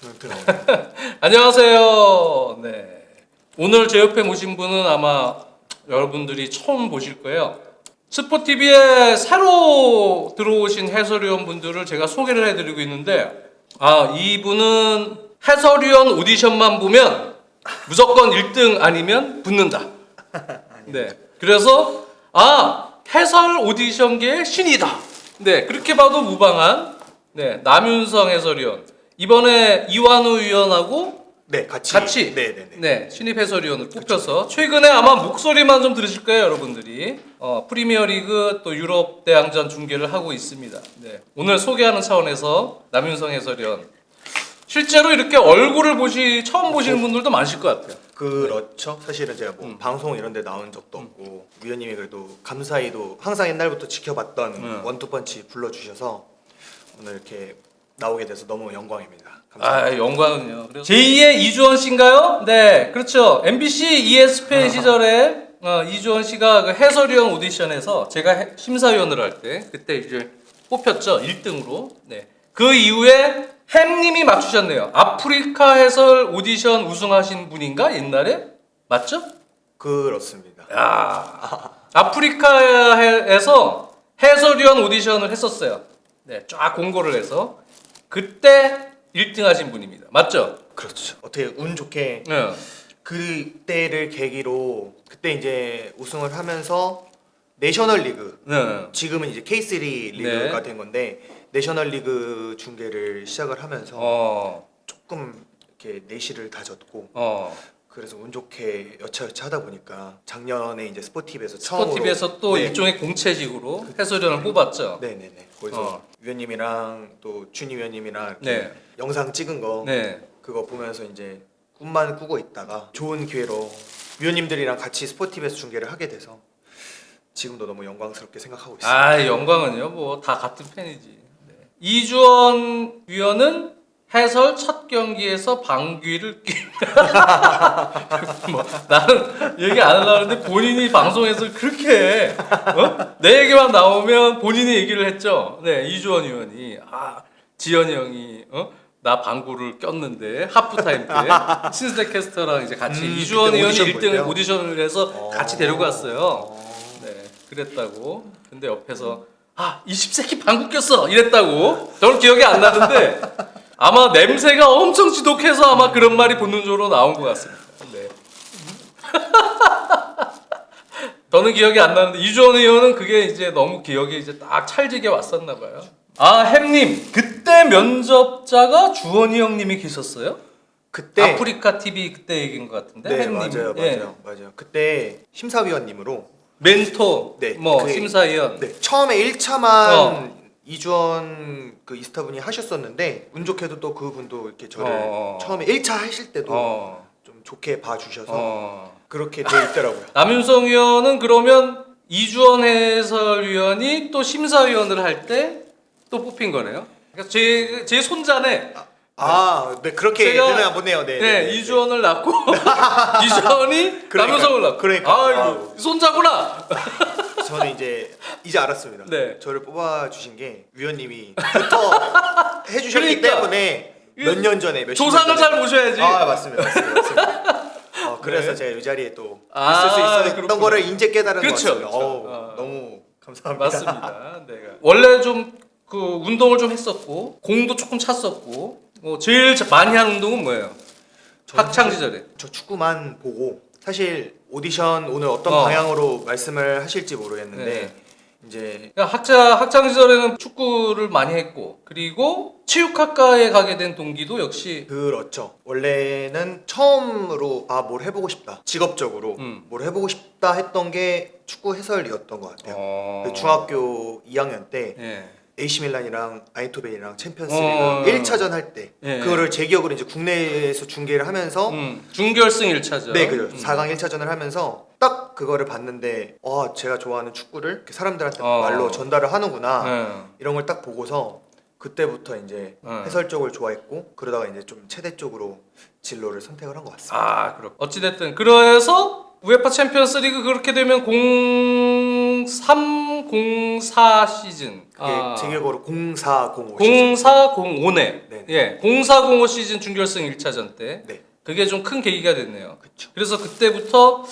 멘트 나오네. 안녕하세요. 네. 오늘 제 옆에 모신 분은 아마 여러분들이 처음 보실 거예요. 스포티비에 새로 들어오신 해설위원 분들을 제가 소개를 해드리고 있는데, 이분은 해설위원 오디션만 보면 무조건 1등 아니면 붙는다. 네. 그래서 해설 오디션계의 신이다. 네. 그렇게 봐도 무방한 남윤성 해설위원. 이번에 이완우 위원하고 네, 같이. 네, 신입 해설위원을 뽑혀서 최근에 아마 목소리만 좀 들으실 거예요, 여러분들이. 프리미어리그 또 유럽 대항전 중계를 하고 있습니다. 네. 오늘 소개하는 차원에서 남윤성 해설위원. 실제로 이렇게 얼굴을 처음 보시는 분들도 많으실 것 같아요. 그렇죠. 사실은 제가 뭐 방송 이런 데 나온 적도 없고 위원님이 그래도 감사히도 항상 옛날부터 지켜봤던 원투펀치 불러주셔서 오늘 이렇게 나오게 돼서 너무 영광입니다. 감사합니다. 영광은요. 제2의 이주원 씨인가요? 네, 그렇죠. MBC ESPN 시절에 이주원 씨가 그 해설위원 오디션에서 제가 심사위원을 할 때 그때 이제 뽑혔죠. 1등으로. 네. 그 이후에 햄님이 맞추셨네요. 아프리카 해설 오디션 우승하신 분인가? 옛날에? 맞죠? 그렇습니다. 아프리카에서 해설위원 오디션을 했었어요. 네, 쫙 공고를 해서 그때 1등 하신 분입니다. 맞죠? 그렇죠. 어떻게 운 좋게 네. 그때를 계기로 그때 이제 우승을 하면서 내셔널리그 네. 지금은 이제 K3 리그가 된 건데 내셔널리그 중계를 시작을 하면서 조금 이렇게 내실을 다졌고 그래서 운 좋게 여차여차 하다 보니까 작년에 이제 스포티비에서 또 일종의 공채직으로 해설위원을 뽑았죠. 네네네. 거기서 위원님이랑 또 준희 위원님이랑 이렇게 영상 찍은 거 그거 보면서 이제 꿈만 꾸고 있다가 좋은 기회로 위원님들이랑 같이 스포티비에서 중계를 하게 돼서 지금도 너무 영광스럽게 생각하고 있습니다. 영광은요. 뭐 다 같은 팬이지. 네. 이주원 위원은 해설 첫 경기에서 방귀를 뭐 나는 얘기 안 하려고 했는데 본인이 방송에서 그렇게 내 얘기만 나오면 본인이 얘기를 했죠. 네, 이주원 위원이 지현이 형이 나 방구를 꼈는데 하프타임 때 신스택 캐스터랑 이제 같이 이주원 위원이 1등 오디션을 해서 같이 데리고 갔어요. 네, 그랬다고. 근데 옆에서 20세기 방구 꼈어 이랬다고. 저는 기억이 안 나는데 아마 냄새가 엄청 지독해서 아마 그런 말이 본능적으로 나온 것 같습니다. 네. 저는 기억이 안 나는데 이주원 의원은 그게 이제 너무 기억이 이제 딱 찰지게 왔었나 봐요. 햄님 그때 면접자가 주원이 형님이 계셨어요? 그때 아프리카 TV 그때 얘기인 것 같은데. 네, 햄님. 맞아요. 그때 심사위원님으로 멘토, 심사위원. 네, 처음에 1차만 이주원 그 이스타분이 하셨었는데 운 좋게도 또 그분도 이렇게 저를 처음에 1차 하실 때도 좀 좋게 봐주셔서 그렇게 돼 있더라고요. 남윤성 위원은 그러면 이주원 해설위원이 또 심사위원을 할 때 또 뽑힌 거네요. 그러니까 제 손자네. 네 그렇게 되나 보네요. 네, 이주원을 낳고 이주원이 남윤성을 낳고. 그러니까. 손자구나. 저는 이제 알았습니다. 네. 저를 뽑아주신 게 위원님이부터 해주셨기 때문에 몇 년 전에 조상을 잘 모셔야지. 맞습니다. 그래서 제가 이 자리에 또 있을 수 있었던 거를 이제 깨달은 것 같습니다. 너무 감사합니다. 맞습니다. 원래 좀 그 운동을 좀 했었고 공도 조금 찼었고 제일 많이 한 운동은 뭐예요? 학창 시절에. 저 축구만 보고 사실 오디션 오늘 어떤 방향으로 말씀을 하실지 모르겠는데 이제 학창 시절에는 축구를 많이 했고 그리고 체육학과에 가게 된 동기도 역시 그렇죠. 원래는 처음으로 뭘 해보고 싶다 직업적으로 뭘 해보고 싶다 했던 게 축구 해설이었던 것 같아요. 그 중학교 2학년 때 AC 밀란이랑 아인토벤이랑 챔피언스리그 1차전 할 때 그거를 제 기억으로 이제 국내에서 중계를 하면서 준결승 1차전 네, 그죠. 4강 1차전을 하면서 딱 그거를 봤는데 제가 좋아하는 축구를 이렇게 사람들한테 말로 전달을 하는구나 이런 걸 딱 보고서 그때부터 이제 해설 쪽을 좋아했고 그러다가 이제 좀 체대 쪽으로 진로를 선택을 한 것 같습니다. 그렇고 어찌됐든 그래서 우에파 챔피언스리그 그렇게 되면 03, 04 시즌. 그게 제격으로 0405 시즌. 0405네. 네. 예, 0405 시즌 준결승 1차전 때. 네. 그게 좀 큰 계기가 됐네요. 그쵸. 그래서 그때부터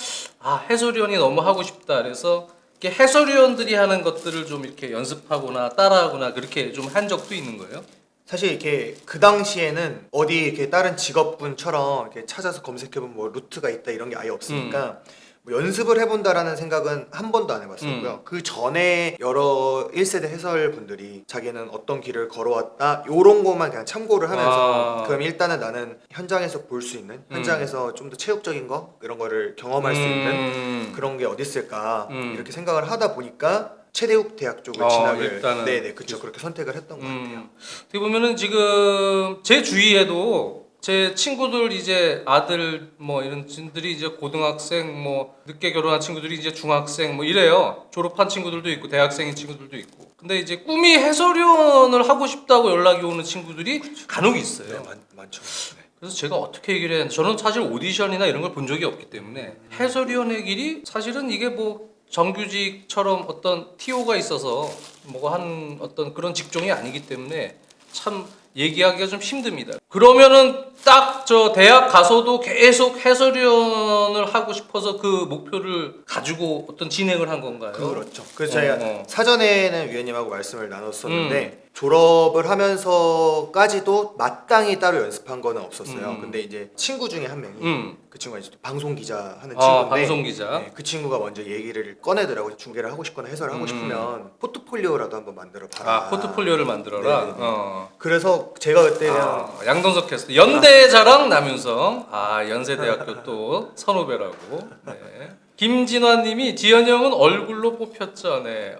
해설위원이 너무 하고 싶다. 그래서 이렇게 해설위원들이 하는 것들을 좀 이렇게 연습하거나 따라하거나 그렇게 좀 한 적도 있는 거예요. 사실 이렇게 그 당시에는 어디 이렇게 다른 직업군처럼 이렇게 찾아서 검색해보면 뭐 루트가 있다 이런 게 아예 없으니까 뭐 연습을 해본다라는 생각은 한 번도 안 해봤었고요. 그 전에 여러 1세대 해설분들이 자기는 어떤 길을 걸어왔다 요런 것만 그냥 참고를 하면서 그럼 일단은 나는 현장에서 볼 수 있는 현장에서 좀 더 체육적인 거 이런 거를 경험할 수 있는 그런 게 어디 있을까 이렇게 생각을 하다 보니까 최대욱 대학 쪽을 진학을 일단은 네네 그쵸 그렇게 선택을 했던 것 같아요. 어떻게 보면은 지금 제 주위에도 제 친구들 이제 아들 뭐 이런 친구들이 이제 고등학생 뭐 늦게 결혼한 친구들이 이제 중학생 뭐 이래요. 졸업한 친구들도 있고 대학생인 친구들도 있고. 근데 이제 꿈이 해설위원을 하고 싶다고 연락이 오는 친구들이 간혹 있어요. 네, 많죠. 네. 그래서 제가 어떻게 얘기를 해야 되나 저는 사실 오디션이나 이런 걸 본 적이 없기 때문에 해설위원의 길이 사실은 이게 뭐 정규직처럼 어떤 TO가 있어서 뭐 한 어떤 그런 직종이 아니기 때문에 참 얘기하기가 좀 힘듭니다. 그러면은 딱 저 대학 가서도 계속 해설위원을 하고 싶어서 그 목표를 가지고 어떤 진행을 한 건가요? 그렇죠. 그래서 저희가 사전에는 위원님하고 말씀을 나눴었는데 졸업을 하면서까지도 마땅히 따로 연습한 거는 없었어요. 근데 이제 친구 중에 한 명이 그 친구가 이제 방송 기자 하는 친구인데 방송 기자. 네, 그 친구가 먼저 얘기를 꺼내더라고요. 중계를 하고 싶거나 해설을 하고 싶으면 포트폴리오라도 한번 만들어 봐라. 포트폴리오를 만들어라. 그래서 제가 그때 그냥 양동석 캐스터 연대 자랑 남윤성. 연세대학교 또 선후배라고. 네. 김진화님이 지현이 형은 얼굴로 뽑혔죠. 네.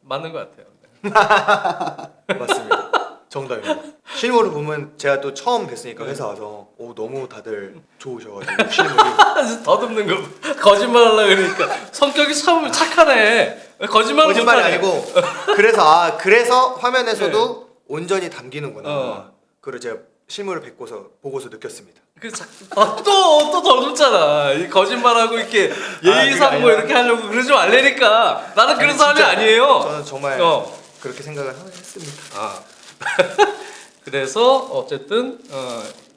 맞는 것 같아요. 네. 맞습니다. 정답입니다. 실물을 보면 제가 또 처음 뵀으니까 회사 와서 너무 다들 좋으셔가지고 실물이 더듬는 거 거짓말 하려고 그러니까 성격이 참 착하네. 거짓말이 아니고 그래서 화면에서도 온전히 담기는구나. 그걸 제가 실물을 보고서 느꼈습니다. 또 더듬잖아. 이 거짓말하고 이렇게 예의상 뭐 이렇게 하려고 그러지 말라니까. 나는 그런 사람이 아니에요. 저는 정말 그렇게 생각을 했습니다. 그래서 어쨌든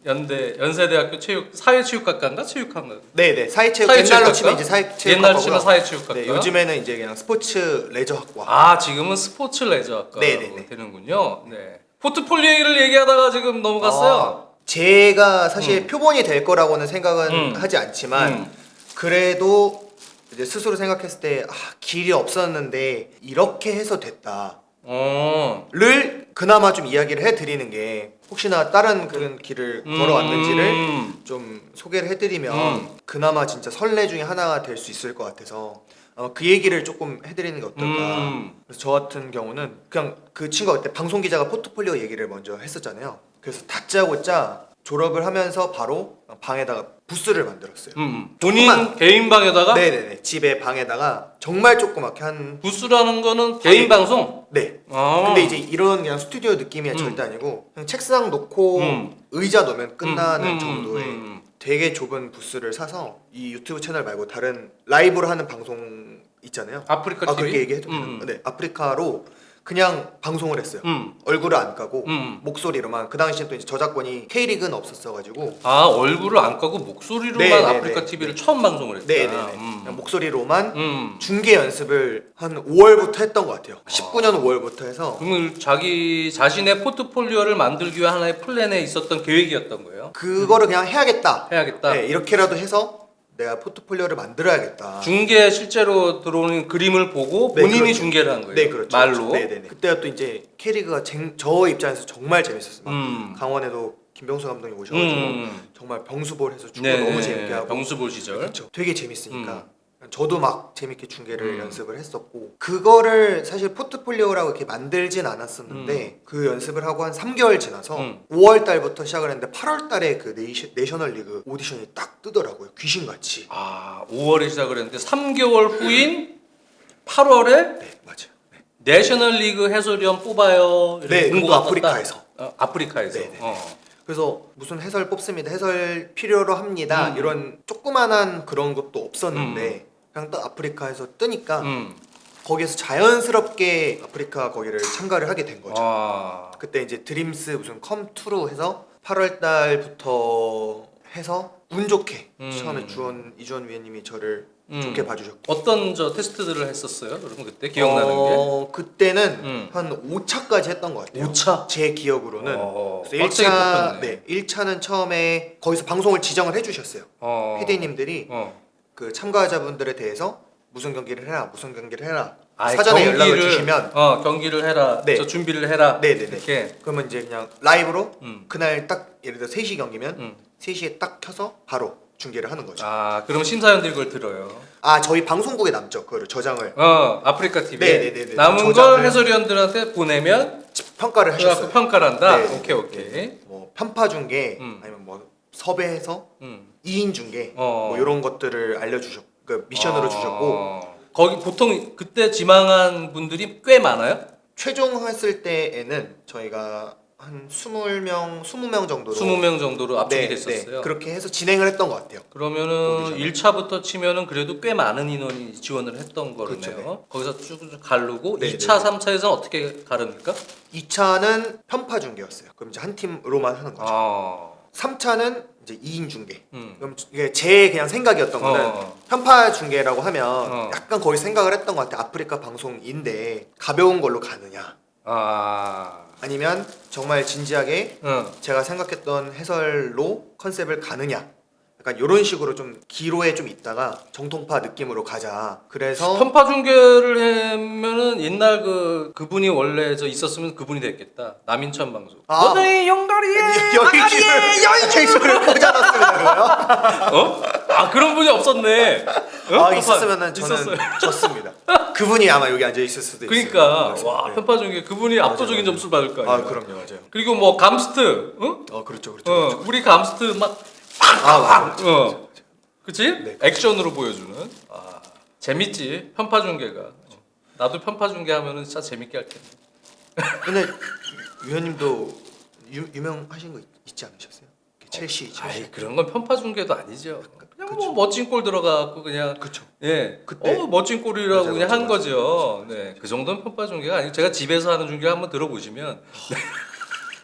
연세대학교 사회체육학과인가 체육학과. 네네 사회체육 옛날로 치면 이제 사회체육학과고요. 옛날로 치면 사회체육학과. 네, 요즘에는 이제 그냥 스포츠 레저학과. 지금은 스포츠 레저학과 네네네. 되는군요. 네. 포트폴리오를 얘기하다가 지금 넘어갔어요. 제가 사실 표본이 될 거라고는 생각은 하지 않지만 그래도 이제 스스로 생각했을 때 길이 없었는데 이렇게 해서 됐다. 를 그나마 좀 이야기를 해드리는 게 혹시나 다른 그런 길을 걸어왔는지를 좀 소개를 해드리면 그나마 진짜 선례 중에 하나가 될 수 있을 것 같아서 그 얘기를 조금 해드리는 게 어떨까. 그래서 저 같은 경우는 그냥 그 친구가 그때 방송 기자가 포트폴리오 얘기를 먼저 했었잖아요. 그래서 다짜고짜 졸업을 하면서 바로 방에다가 부스를 만들었어요. 본인 개인 방에다가? 네네네. 집에 방에다가 정말 조그맣게 한 부스라는 거는 개인 방송? 네. 근데 이제 이런 그냥 스튜디오 느낌이 절대 아니고 그냥 책상 놓고 의자 놓으면 끝나는 정도의 되게 좁은 부스를 사서 이 유튜브 채널 말고 다른 라이브로 하는 방송 있잖아요. 아프리카 TV? 그렇게 얘기해도 되나? 네. 아프리카로 그냥 방송을 했어요. 얼굴을 안 까고 목소리로만. 그 당시에 또 이제 저작권이 K리그는 없었어가지고 얼굴을 안 까고 목소리로만 네네네. 아프리카 TV를 처음 방송을 했다. 네네네. 그냥 목소리로만 중계 연습을 한 5월부터 했던 것 같아요. 19년 5월부터 해서. 그러면 자기 자신의 포트폴리오를 만들기 위한 하나의 플랜에 있었던 계획이었던 거예요? 그거를 그냥 해야겠다. 해야겠다. 네, 이렇게라도 해서 내가 포트폴리오를 만들어야겠다. 중계 실제로 들어오는 그림을 보고 본인이 그렇죠. 중계를 한 거예요? 네, 그렇죠. 말로? 네네네. 그때가 또 이제 K리그가 저 입장에서 정말 재밌었어요. 강원에도 김병수 감독이 오셔가지고 정말 병수볼 해서 축구 너무 재밌게 하고. 병수볼 시절. 그렇죠. 되게 재밌으니까. 저도 막 재밌게 중계를 연습을 했었고 그거를 사실 포트폴리오라고 이렇게 만들진 않았었는데 그 연습을 하고 한 3개월 지나서 5월 달부터 시작을 했는데 8월 달에 그 내셔널 리그 오디션이 딱 뜨더라고요. 귀신같이. 5월에 시작을 했는데 3개월 후인 8월에 네, 맞아요. 네. 내셔널 리그 해설위원 뽑아요. 네, 그것도 공고가 아프리카에서. 아프리카에서. 네네. 그래서 무슨 해설 뽑습니다. 해설 필요로 합니다. 이런 조그만한 그런 것도 없었는데 그냥 딱 아프리카에서 뜨니까 거기에서 자연스럽게 아프리카 거기를 참가를 하게 된 거죠. 아. 그때 이제 드림스 무슨 컴투로 해서 8월 달부터 해서 운 좋게 처음에 이주원 위원님이 저를 좋게 봐주셨고 어떤 저 테스트들을 했었어요? 그럼 그때 기억나는 게? 그때는 한 5차까지 했던 것 같아요. 5차? 제 기억으로는. 그래서 빡세게 1차, 뽑혔네. 네, 1차는 처음에 거기서 방송을 지정을 해주셨어요. PD님들이 그 참가자분들에 대해서 무슨 경기를 해라, 무슨 경기를 해라. 사전에 연락을 주시면 경기를 해라, 네. 저 준비를 해라. 네네네. 이렇게. 그러면 이제 그냥 라이브로 그날 딱 예를 들어 3시 경기면 3시에 딱 켜서 바로 중계를 하는 거죠. 아, 그럼 심사위원들이 그걸 들어요. 아, 저희 방송국에 남죠. 그거를 저장을 아프리카 TV에 네네네네. 남은 저장을- 걸 해설위원들한테 보내면 평가를 그래갖고 하셨어요. 평가를 한다. 네. 오케이. 뭐 편파 중계 아니면 뭐 섭외해서 2인 중계 뭐 이런 것들을 알려주셨고 그 미션으로 주셨고 거기 보통 그때 지망한 분들이 꽤 많아요? 최종 했을 때에는 저희가 한 20명 정도로 20명 정도로 압축이 네, 됐었어요. 네. 그렇게 해서 진행을 했던 것 같아요. 그러면은 1차부터 치면은 그래도 꽤 많은 인원이 지원을 했던 거네요. 그렇죠, 네. 거기서 쭉 가르고 네, 2차, 네, 3차에서는 어떻게 가릅니까? 2차는 편파 중계였어요. 그럼 이제 한 팀으로만 하는 거죠. 3차는 이제 2인 중계. 그럼 이게 제 그냥 생각이었던 거는 편파 중계라고 하면 약간 거의 생각을 했던 것 같아요. 아프리카 방송인데 가벼운 걸로 가느냐 아니면 정말 진지하게 제가 생각했던 해설로 컨셉을 가느냐 약간 이런 식으로 좀 기로에 좀 있다가 정통파 느낌으로 가자. 그래서 편파 중계를 하면은 옛날 그분이 원래 저 있었으면 그분이 됐겠다. 남인천 방송. 너네 영가리에 여의주를 꽂아놨습니다. 그거요? 아, 그런 분이 없었네. 있었으면은 저는 있었어요. 졌습니다. 그분이 아마 여기 앉아 있을 수도 있어요. 그러니까 와, 네. 편파 중계 그분이 압도적인 맞아요. 점수를 받을 거 아니에요. 그럼요, 맞아요. 그리고 뭐 감스트, 그렇죠. 우리 감스트 막 맞아요. 그치? 네. 액션으로 보여주는. 재밌지. 편파 중계가. 나도 편파 중계 하면은 진짜 재밌게 할 텐데. 근데 위원님도 유명하신 거 있지 않으셨어요? 첼시. 아이, 그런 건 편파 중계도 아니죠. 그냥 뭐 멋진 골 들어가고 그냥 그쵸. 예, 그때 멋진 골이라고 맞아, 그냥 맞아, 한 맞아, 거죠. 네, 그 정도는 편파 중계가 아니고 제가 집에서 하는 중계 한번 들어보시면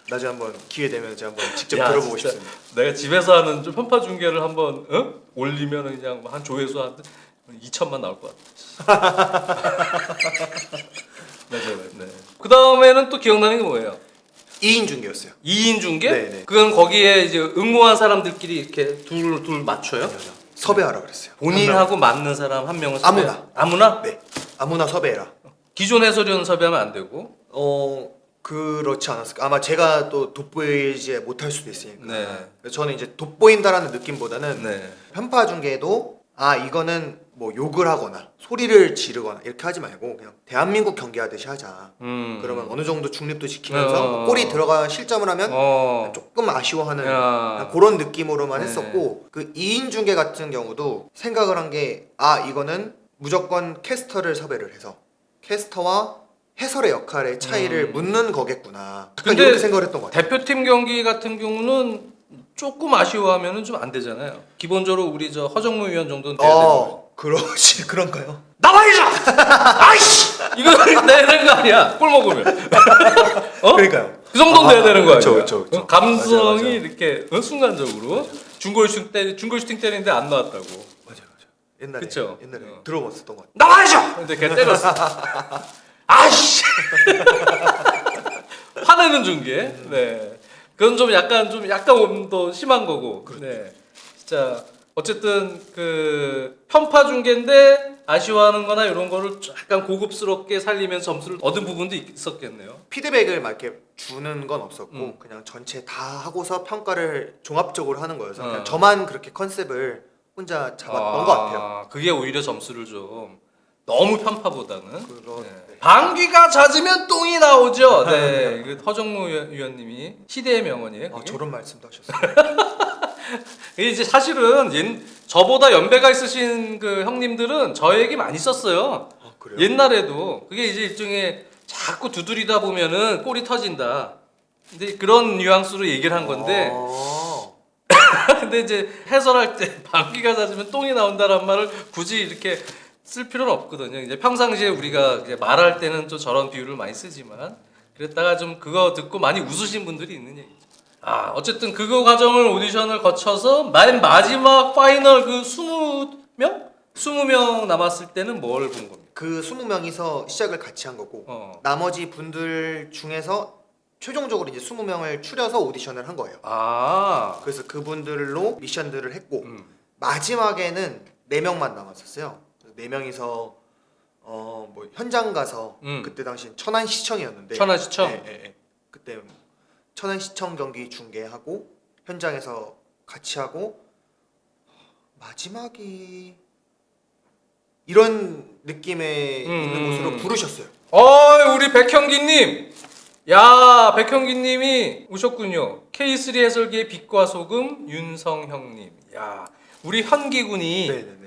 나중에 한번 기회 되면 제가 한번 직접 야, 들어보고 진짜 싶습니다. 내가 집에서 하는 좀 편파 중계를 한번 올리면 그냥 한 조회수 한 2천만 나올 것 같아. 맞아요. 네. 그 다음에는 또 기억나는 게 뭐예요? 2인 중계였어요. 2인 중계? 네네. 그건 거기에 이제 응모한 사람들끼리 이렇게 둘 맞춰요? 섭외하라 그랬어요. 본인하고 맞는 사람 한 명은 아무나. 섭외. 아무나? 네. 아무나 섭외해라. 기존 해설위원 섭외하면 안 되고. 그렇지 않았을까. 아마 제가 또 돋보이지 못할 수도 있으니까. 네. 그래서 저는 이제 돋보인다라는 느낌보다는 네. 편파 중계도 이거는 뭐 욕을 하거나 소리를 지르거나 이렇게 하지 말고 그냥 대한민국 경기하듯이 하자. 그러면 어느 정도 중립도 지키면서 골이 들어가 실점을 하면 조금 아쉬워하는 그냥 그런 느낌으로만 네. 했었고 그 2인 중계 같은 경우도 생각을 한 게 이거는 무조건 캐스터를 섭외를 해서 캐스터와 해설의 역할의 차이를 묻는 거겠구나. 약간 근데 이렇게 생각을 했던 것 같아요. 대표팀 경기 같은 경우는 조금 아쉬워하면은 좀 안 되잖아요. 기본적으로 우리 저 허정무 위원 정도는 돼야 되는 거예요. 그렇지 그런가요? 나와야죠. 아이씨, 이거 내야 되는 거 아니야? 골 먹으면. 그러니까요. 그 정도는 돼야 되는 거 아니야? 그쵸. 감성이 맞아. 이렇게 순간적으로 중거리 슈팅 때리는데 안 나왔다고. 맞아. 옛날에 그쵸? 옛날에 들어봤었던 것 같아요. 나와야죠. 근데 걔 때렸어. 아이씨. 화내는 중계. 네. 그건 좀 약간 더 심한 거고. 네. 진짜 어쨌든 그 편파 중계인데 아쉬워하는거나 이런 거를 약간 고급스럽게 살리면서 점수를 얻은 부분도 있었겠네요. 피드백을 막 이렇게 주는 건 없었고 그냥 전체 다 하고서 평가를 종합적으로 하는 거여서 그냥 저만 그렇게 컨셉을 혼자 잡았던 것 같아요. 그게 오히려 점수를 좀 너무 편파보다는. 네. 방귀가 잦으면 똥이 나오죠. 네, 이거 허정무 위원님이 시대의 명언이에요. 그게? 저런 말씀도 하셨어요. 이게 이제 사실은 저보다 연배가 있으신 그 형님들은 저 얘기 많이 썼어요. 그래요? 옛날에도 그게 이제 일종의 자꾸 두드리다 보면은 골이 터진다. 근데 그런 뉘앙스로 얘기를 한 건데. 근데 이제 해설할 때 방귀가 잦으면 똥이 나온다란 말을 굳이 이렇게 쓸 필요는 없거든요. 이제 평상시에 우리가 이제 말할 때는 또 저런 비유를 많이 쓰지만 그랬다가 좀 그거 듣고 많이 웃으신 분들이 있는 얘기죠. 어쨌든 그거 과정을 오디션을 거쳐서 맨 마지막 파이널 그 20명? 20명 남았을 때는 뭘 본 겁니까? 그 20명이서 시작을 같이 한 거고 나머지 분들 중에서 최종적으로 이제 20명을 추려서 오디션을 한 거예요. 그래서 그분들로 미션들을 했고 마지막에는 4명만 남았었어요. 4명이서 뭐 현장 가서 그때 당시 천안시청이었는데 천안시청? 네. 그때 천안시청 경기 중계하고 현장에서 같이 하고 마지막이 이런 느낌의 있는 곳으로 부르셨어요. 우리 백형기님, 야 백형기님이 오셨군요. K3 해설계의 빛과 소금 윤성형님, 야 우리 현기군이 네네네.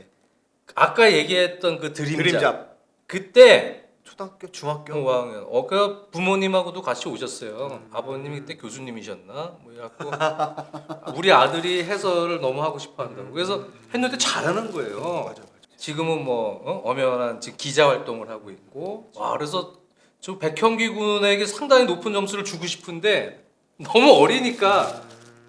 아까 얘기했던 그 드림잡, 드림잡. 그때 초등학교, 중학교. 5학년. 그 부모님하고도 같이 오셨어요. 아버님이 그때 교수님이셨나? 뭐 이래갖고 우리 아들이 해설을 너무 하고 싶어한다고. 그래서 했는데 잘하는 거예요. 맞아. 지금은 뭐 엄연한 지금 기자 활동을 하고 있고. 그래서 저 백형기 군에게 상당히 높은 점수를 주고 싶은데 너무 어리니까.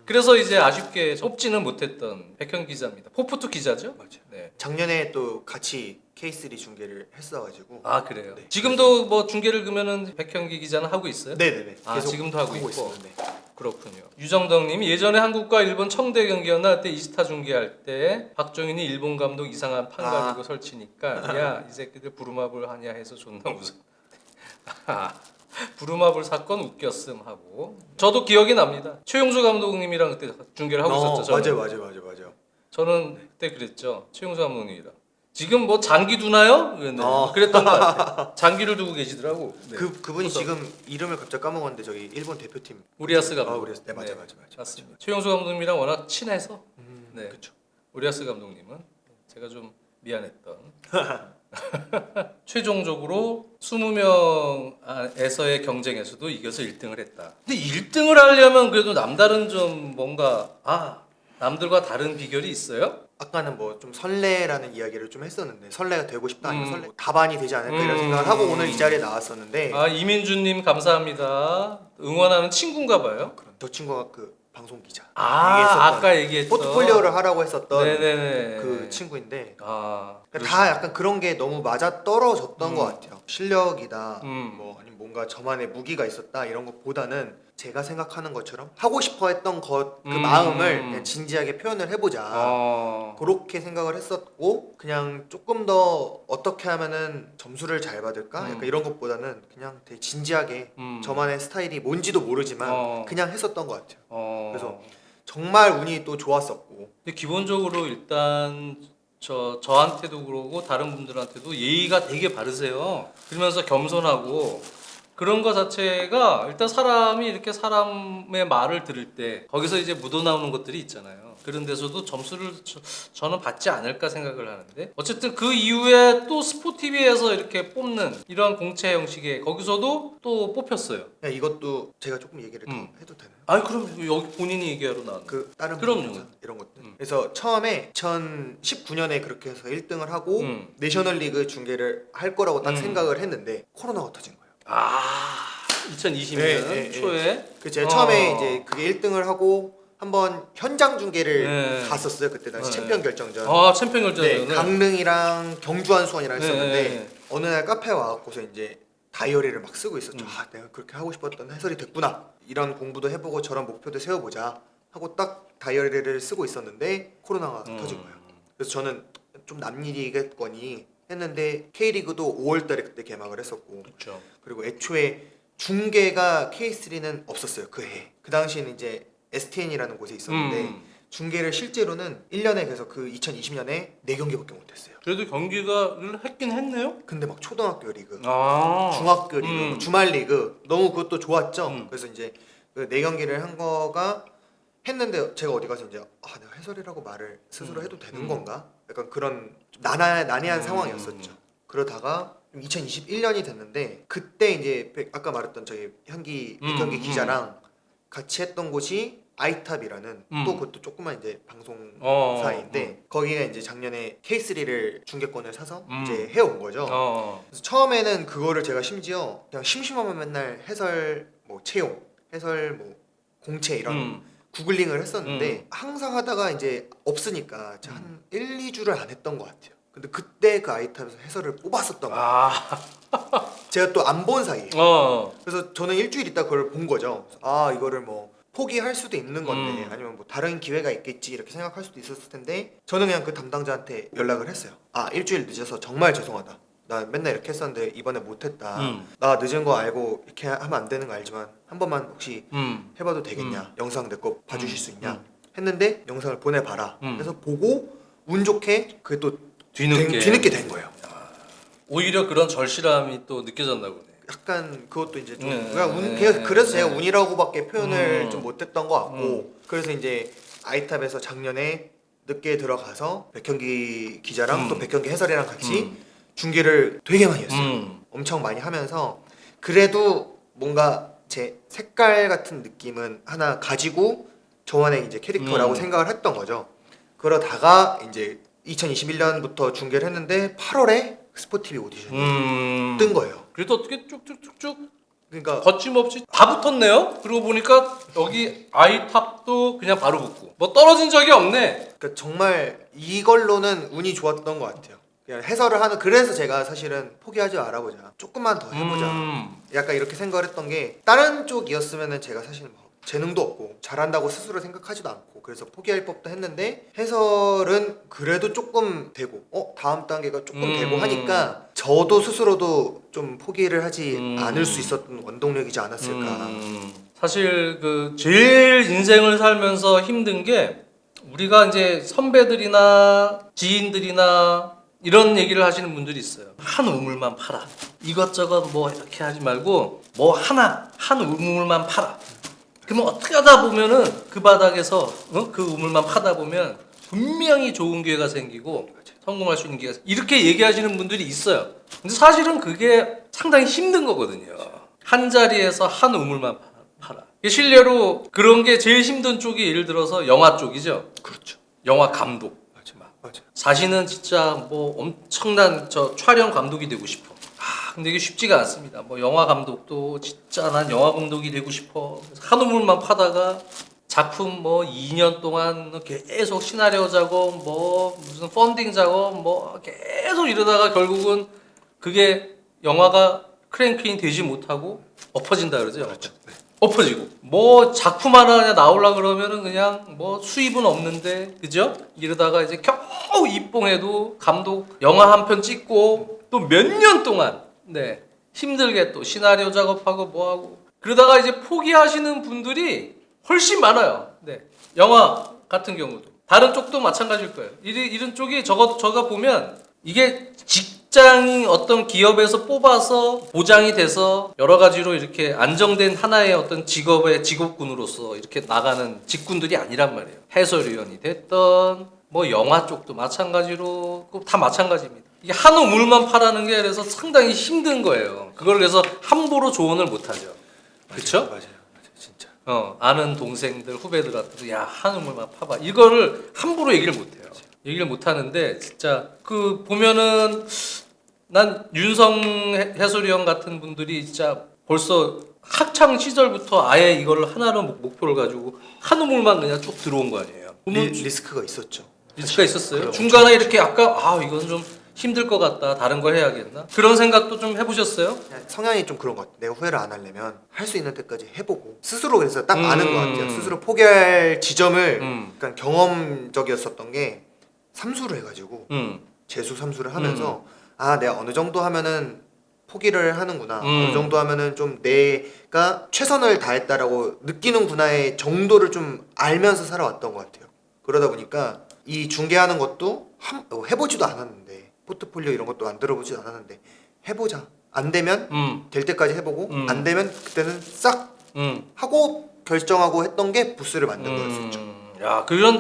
그래서 이제 아쉽게 뽑지는 못했던 백형 기자입니다. 포프투 기자죠? 맞아요. 네. 작년에 또 같이 K3 중계를 했어가지고. 그래요. 네. 지금도 뭐 중계를 그러면은 백형기 기자는 하고 있어요? 네네네. 계속 지금도 하고 있고. 있어요. 네. 그렇군요. 유정덕님이 예전에 한국과 일본 청대 경기였나 그때 이스타 중계할 때 박종인이 일본 감독 이상한 판 가지고 설치니까 야 이 새끼들 부루마블 하냐 해서 존나 웃어. 부루마블 사건 웃겼음 하고 저도 기억이 납니다. 최용수 감독님이랑 그때 중계를 하고 있었죠. 저는. 맞아요. 저는 그때 그랬죠. 최용수 감독님이랑. 지금 뭐 장기 두나요? 그랬던 것 같아요. 장기를 두고 계시더라고. 네. 그분이 지금 이름을 갑자기 까먹었는데 저기 일본 대표팀 우리아스 감독. 우리아스. 네, 맞아. 맞습니다. 최용수 감독님이랑 워낙 친해서. 네. 그렇죠. 우리아스 감독님은 제가 좀 미안했던. 최종적으로 20명에서의 경쟁에서도 이겨서 1등을 했다. 근데 1등을 하려면 그래도 남다른 좀 뭔가 남들과 다른 비결이 있어요? 아까는 뭐 좀 설레라는 이야기를 좀 했었는데 설레가 되고 싶다 아니면 설레 답안이 되지 않을까 이런 생각을 하고 오늘 이 자리에 나왔었는데 이민주님 감사합니다. 응원하는 친구인가 봐요. 저 친구가 그 방송 기자 아까 얘기했던 포트폴리오를 하라고 했었던 네네네. 그 친구인데 아, 그러니까 다 약간 그런 게 너무 맞아 떨어졌던 것 같아요. 실력이다, 음. 뭐 아니면 뭔가 저만의 무기가 있었다 이런 것보다는 제가 생각하는 것처럼 하고 싶어했던 것 그 마음을 그냥 진지하게 표현을 해보자. 그렇게 생각을 했었고 그냥 조금 더 어떻게 하면은 점수를 잘 받을까 약간 이런 것보다는 그냥 되게 진지하게 저만의 스타일이 뭔지도 모르지만 그냥 했었던 것 같아요. 그래서 정말 운이 또 좋았었고. 근데 기본적으로 일단 저한테도 그러고 다른 분들한테도 예의가 되게 바르세요. 그러면서 겸손하고 그런 거 자체가 일단 사람이 이렇게 사람의 말을 들을 때 거기서 이제 묻어나오는 것들이 있잖아요. 그런 데서도 점수를 저는 받지 않을까 생각을 하는데 어쨌든 그 이후에 또 스포티비에서 이렇게 뽑는 이런 공채 형식의 거기서도 또 뽑혔어요. 야, 이것도 제가 조금 얘기를 더 해도 되나요? 그럼 여기 본인이 얘기하러 나왔는 그 다른 그럼요. 분야사 이런 것들. 그래서 처음에 2019년에 그렇게 해서 1등을 하고 내셔널리그 중계를 할 거라고 딱 생각을 했는데 코로나가 터진 거예요. 2020년 초에 그 제가 처음에 이제 그게 1등을 하고 한번 현장 중계를 갔었어요. 그때 당시 챔피언 결정전. 챔피언 결정전. 강릉이랑 경주 한수원이랑 했었는데 어느 날 카페에 와갖고서 이제 다이어리를 막 쓰고 있었죠. 내가 그렇게 하고 싶었던 해설이 됐구나. 이런 공부도 해보고 저런 목표도 세워보자 하고 딱 다이어리를 쓰고 있었는데 코로나가 터진 거예요. 그래서 저는 좀 남일이겠거니 했는데 K리그도 5월달에 그때 개막을 했었고, 그렇죠. 그리고 애초에 중계가 K3는 없었어요. 그 해. 그 당시에는 이제 STN이라는 곳에 있었는데 중계를 실제로는 1년에 그래서 그 2020년에 4경기밖에 못했어요. 그래도 경기가 했긴 했네요. 근데 막 초등학교 리그, 중학교 리그, 주말 리그 너무 그것도 좋았죠. 그래서 이제 그 4경기를 한 거가 했는데 제가 어디 가서 이제 내가 해설이라고 말을 스스로 해도 되는 건가? 약간 그런 좀 난해한 상황이었었죠. 그러다가 2021년이 됐는데 그때 이제 아까 말했던 저희 백현기 기자랑 같이 했던 곳이 아이탑이라는 또 그것도 조그만 이제 어, 방송사인데 거기가 이제 작년에 K3를 중계권을 사서 이제 해온 거죠. 그래서 처음에는 그거를 제가 심지어 그냥 심심하면 맨날 해설 뭐 채용, 해설 뭐 공채 이런 구글링을 했었는데 항상 하다가 이제 없으니까 한 1, 2주를 안 했던 것 같아요. 근데 그때 그 아이탑에서 해설을 뽑았었던 거예요. 제가 또 안 본 사이에. 그래서 저는 일주일 있다 그걸 본 거죠. 아 이거를 뭐 포기할 수도 있는 건데 아니면 뭐 다른 기회가 있겠지 이렇게 생각할 수도 있었을 텐데 저는 그냥 그 담당자한테 연락을 했어요. 아 일주일 늦어서 정말 죄송하다. 나 맨날 이렇게 했었는데 이번에 못했다. 나 늦은 거 알고 이렇게 하면 안 되는 거 알지만 한 번만 혹시 해봐도 되겠냐. 영상 내 거 봐주실 수 있냐. 했는데 영상을 보내봐라. 그래서 보고 운 좋게 그게 또 뒤늦게 된 거예요. 오히려 그런 절실함이 또 느껴졌나 보네. 약간 그것도 이제 좀 그래서 제가 운이라고밖에 표현을 좀 못했던 것 같고 그래서 이제 아이탑에서 작년에 늦게 들어가서 백현기 기자랑 또 백현기 해설이랑 같이 중계를 되게 많이 했어요. 엄청 많이 하면서 그래도 뭔가 제 색깔 같은 느낌은 하나 가지고 저만의 이제 캐릭터라고 생각을 했던 거죠. 그러다가 이제 2021년부터 중계를 했는데 8월에 스포티비 오디션이 뜬 거예요. 그래도 어떻게 쭉쭉쭉쭉 그러니까 거침없이 다 붙었네요. 그러고 보니까 여기 아이탑도 그냥 바로 붙고 뭐 떨어진 적이 없네. 그러니까 정말 이걸로는 운이 좋았던 것 같아요. 그냥 해설을 하는 그래서 제가 사실은 포기하지 말아보자. 조금만 더 해보자. 약간 이렇게 생각을 했던 게 다른 쪽이었으면은 제가 사실 뭐 재능도 없고 잘한다고 스스로 생각하지도 않고 그래서 포기할 법도 했는데 해설은 그래도 조금 되고 다음 단계가 조금 되고 하니까 저도 스스로도 좀 포기를 하지 않을 수 있었던 원동력이지 않았을까. 사실 그 제일 인생을 살면서 힘든 게 우리가 이제 선배들이나 지인들이나 이런 얘기를 하시는 분들이 있어요. 한 우물만 팔아. 이것저것 뭐 이렇게 하지 말고 뭐 한 우물만 팔아. 그러면 어떻게 하다 보면은 그 바닥에서 그 우물만 파다 보면 분명히 좋은 기회가 생기고 성공할 수 있는 기회가 이렇게 얘기하시는 분들이 있어요. 근데 사실은 그게 상당히 힘든 거거든요. 한 자리에서 한 우물만 팔아. 실례로 그런 게 제일 힘든 쪽이 예를 들어서 영화 쪽이죠. 그렇죠. 영화 감독. 맞아. 자신은 진짜 뭐 엄청난 촬영 감독이 되고 싶어. 근데 이게 쉽지가 않습니다. 뭐 영화 감독도 진짜 난 영화 감독이 되고 싶어. 한 우물만 파다가 작품 뭐 2년 동안 계속 시나리오 작업, 뭐 무슨 펀딩 작업, 뭐 계속 이러다가 결국은 그게 영화가 크랭크인 되지 못하고 엎어진다 그러죠. 그렇죠. 네. 엎어지고 뭐 작품 하나 그냥 나오려 그러면은 그냥 뭐 수입은 없는데 그죠? 이러다가 이제 겨우 입봉해도 감독 영화 한 편 찍고 또 몇 년 동안 힘들게 또 시나리오 작업하고 뭐하고 그러다가 이제 포기하시는 분들이 훨씬 많아요. 영화 같은 경우도 다른 쪽도 마찬가지일 거예요. 이런 쪽이 저가 보면 이게 직장이 어떤 기업에서 뽑아서 보장이 돼서 여러 가지로 이렇게 안정된 하나의 어떤 직업군으로서 이렇게 나가는 직군들이 아니란 말이에요. 해설위원이 됐던 뭐 영화 쪽도 마찬가지로 다 마찬가지입니다. 이게 한 우물만 파라는 게 그래서 상당히 힘든 거예요. 그걸 그래서 함부로 조언을 못 하죠. 그렇죠? 맞아요. 진짜. 아는 동생들 후배들한테도 야, 한 우물만 파봐. 이거를 함부로 얘기를 못 해요. 얘기를 못 하는데 진짜 그 보면은 난 윤성 해설위원 같은 분들이 진짜 벌써 학창 시절부터 아예 이걸 하나로 목표를 가지고 한 우물만 그냥 쭉 들어온 거 아니에요. 리스크가 있었죠. 리스크가 있었어요. 중간에 이렇게 약간 이건 좀 힘들 것 같다. 다른 거 해야겠나? 그런 생각도 좀 해보셨어요? 성향이 좀 그런 것 같아요. 내가 후회를 안 하려면 할 수 있는 때까지 해보고 스스로 그래서 딱 아는 것 같아요. 스스로 포기할 지점을 약간 경험적이었었던 게 삼수를 해가지고 재수 삼수를 하면서 내가 어느 정도 하면은 포기를 하는구나. 어느 정도 하면은 좀 내가 최선을 다했다라고 느끼는구나의 정도를 좀 알면서 살아왔던 것 같아요. 그러다 보니까 이 중계하는 것도 해보지도 않았는데 포트폴리오 이런 것도 만들어보지도 않았는데 해보자. 안 되면 될 때까지 해보고 안 되면 그때는 싹 하고 결정하고 했던 게 부스를 만든 거였었죠. 야, 그런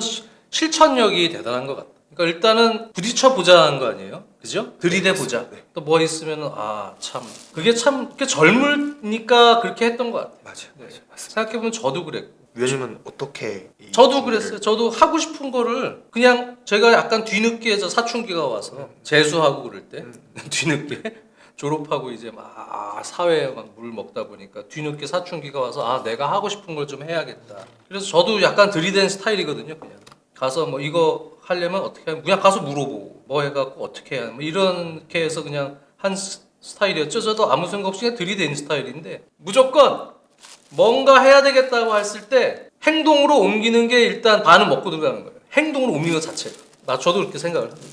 실천력이 대단한 것 같다. 그러니까 일단은 부딪혀 보자는 거 아니에요, 그죠? 들이대 보자. 네. 또 뭐 있으면은 참 그게 참 젊으니까 그렇게 했던 것 같아요. 맞아요. 생각해 보면 저도 그랬고 위원님은 어떻게? 저도 그랬어요. 저도 하고 싶은 거를 그냥 제가 약간 뒤늦게 사춘기가 와서 재수하고 그럴 때 뒤늦게 졸업하고 이제 막 사회에 막 물 먹다 보니까 뒤늦게 사춘기가 와서 내가 하고 싶은 걸 좀 해야겠다. 그래서 저도 약간 들이댄 스타일이거든요. 그냥 가서 뭐 이거 하려면 어떻게 하면 그냥 가서 물어보고 뭐 해갖고 어떻게 해야 뭐 이렇게 해서 그냥 한 스타일이었죠. 저도 아무 생각 없이 그냥 들이댄 스타일인데 무조건 뭔가 해야 되겠다고 했을 때 행동으로 옮기는 게 일단 반은 먹고 들어가는 거예요. 행동으로 옮기는 것 자체가. 저도 그렇게 생각을 합니다.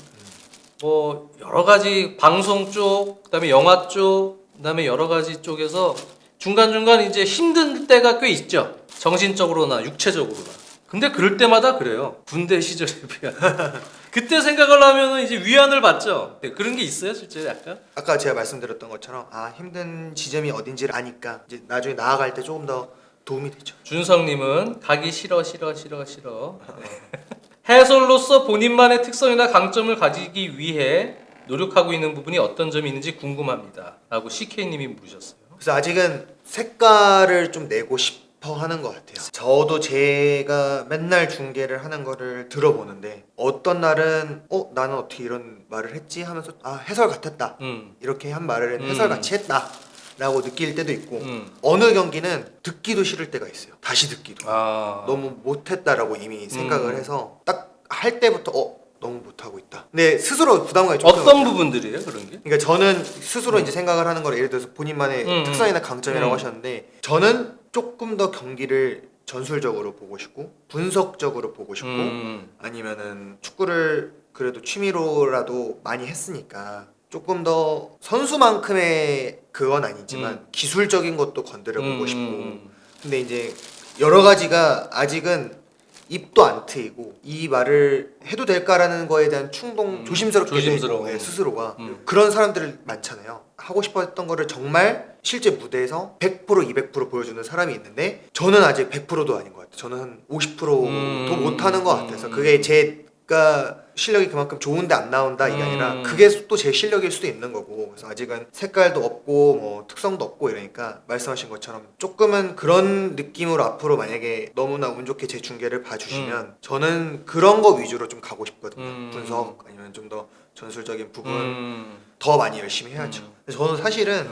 뭐 여러 가지 방송 쪽, 그다음에 영화 쪽, 그다음에 여러 가지 쪽에서 중간중간 이제 힘든 때가 꽤 있죠. 정신적으로나 육체적으로나. 근데 그럴 때마다 그래요. 군대 시절에 비하면. 그때 생각을 하면 이제 위안을 받죠. 네, 그런 게 있어요, 실제 약간. 아까 제가 말씀드렸던 것처럼 힘든 지점이 어딘지를 아니까 이제 나중에 나아갈 때 조금 더 도움이 되죠. 준성님은 가기 싫어. 네. 해설로서 본인만의 특성이나 강점을 가지기 위해 노력하고 있는 부분이 어떤 점이 있는지 궁금합니다. 라고 CK님이 물으셨어요. 그래서 아직은 색깔을 좀 내고 싶어 하는 것 같아요. 저도 제가 맨날 중계를 하는 거를 들어보는데 어떤 날은 나는 어떻게 이런 말을 했지 하면서 해설 같았다. 이렇게 한 말을 해설 같이 했다. 라고 느낄 때도 있고 어느 경기는 듣기도 싫을 때가 있어요. 다시 듣기도. 너무 못했다라고 이미 생각을 해서 딱 할 때부터 너무 못하고 있다. 근데 스스로 부담감이 좀 어떤 부분들이에요 그런 게? 그러니까 저는 스스로 이제 생각을 하는 거를 예를 들어서 본인만의 특성이나 강점이라고 하셨는데 저는 조금 더 경기를 전술적으로 보고 싶고 분석적으로 보고 싶고 아니면은 축구를 그래도 취미로라도 많이 했으니까 조금 더 선수만큼의 그건 아니지만 기술적인 것도 건드려 보고 싶고 근데 이제 여러 가지가 아직은 입도 안 트이고 이 말을 해도 될까라는 거에 대한 충동 조심스럽게 되고 스스로가 그런 사람들 많잖아요. 하고 싶어 했던 거를 정말 실제 무대에서 100% 200% 보여주는 사람이 있는데 저는 아직 100%도 아닌 것 같아요. 저는 한 50%도 못하는 것 같아서 그게 제가 실력이 그만큼 좋은데 안 나온다 이게 아니라 그게 또 제 실력일 수도 있는 거고 그래서 아직은 색깔도 없고 뭐 특성도 없고 이러니까 말씀하신 것처럼 조금은 그런 느낌으로 앞으로 만약에 너무나 운 좋게 제 중계를 봐주시면 저는 그런 거 위주로 좀 가고 싶거든요. 분석 아니면 좀 더 전술적인 부분 더 많이 열심히 해야죠. 근데 저는 사실은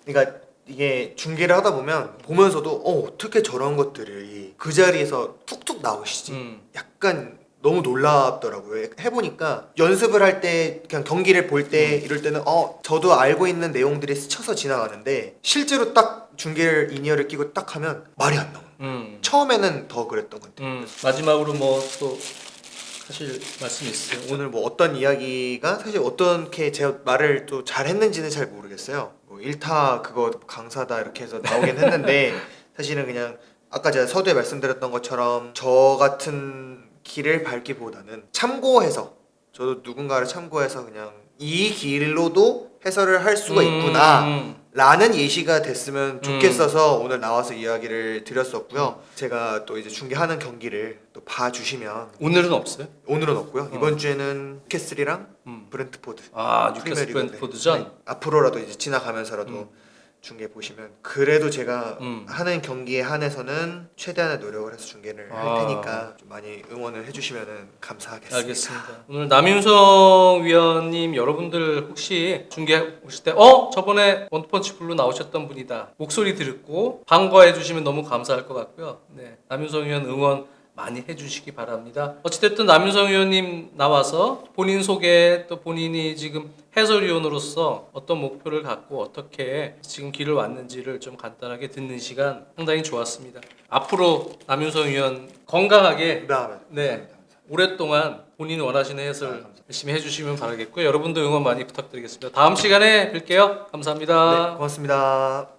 그러니까 이게 중계를 하다 보면 보면서도 어떻게 저런 것들이 그 자리에서 툭툭 나오시지 약간 너무 놀랍더라고요. 해보니까 연습을 할 때 그냥 경기를 볼 때 이럴 때는 저도 알고 있는 내용들이 스쳐서 지나가는데 실제로 딱 중계를 인이어를 끼고 딱 하면 말이 안 나와요. 처음에는 더 그랬던 것 같아요. 마지막으로 뭐 또 하실 말씀 있으세요? 오늘 뭐 어떤 이야기가 사실 어떻게 제가 말을 또 잘했는지는 잘 모르겠어요. 뭐 1타 그거 강사다 이렇게 해서 나오긴 했는데 사실은 그냥 아까 제가 서두에 말씀드렸던 것처럼 저 같은 길을 밟기보다는 참고해서 저도 누군가를 참고해서 그냥 이 길로도 해설을 할 수가 있구나 라는 예시가 됐으면 좋겠어서 오늘 나와서 이야기를 드렸었고요. 제가 또 이제 중계하는 경기를 또 봐주시면 오늘은 없어요? 오늘은 없고요. 이번 주에는 뉴캐슬이랑 브렌트포드 뉴캐슬 브렌트포드전? 네. 앞으로라도 이제 지나가면서라도 중계 보시면 그래도 제가 하는 경기에 한해서는 최대한의 노력을 해서 중계를 할 테니까 좀 많이 응원을 해주시면 감사하겠습니다. 알겠습니다. 오늘 남윤성 위원님 여러분들 혹시 중계 오실 때 저번에 원투펀치 블루 나오셨던 분이다 목소리 듣고 반가워해 주시면 너무 감사할 것 같고요. 네, 남윤성 위원 응원 많이 해주시기 바랍니다. 어찌됐든 남윤성 위원님 나와서 본인 소개 또 본인이 지금 해설위원으로서 어떤 목표를 갖고 어떻게 지금 길을 왔는지를 좀 간단하게 듣는 시간 상당히 좋았습니다. 앞으로 남윤성 위원 건강하게 네, 오랫동안 본인이 원하시는 해설 열심히 해주시면 바라겠고요. 여러분도 응원 많이 부탁드리겠습니다. 다음 시간에 뵐게요. 감사합니다. 네, 고맙습니다.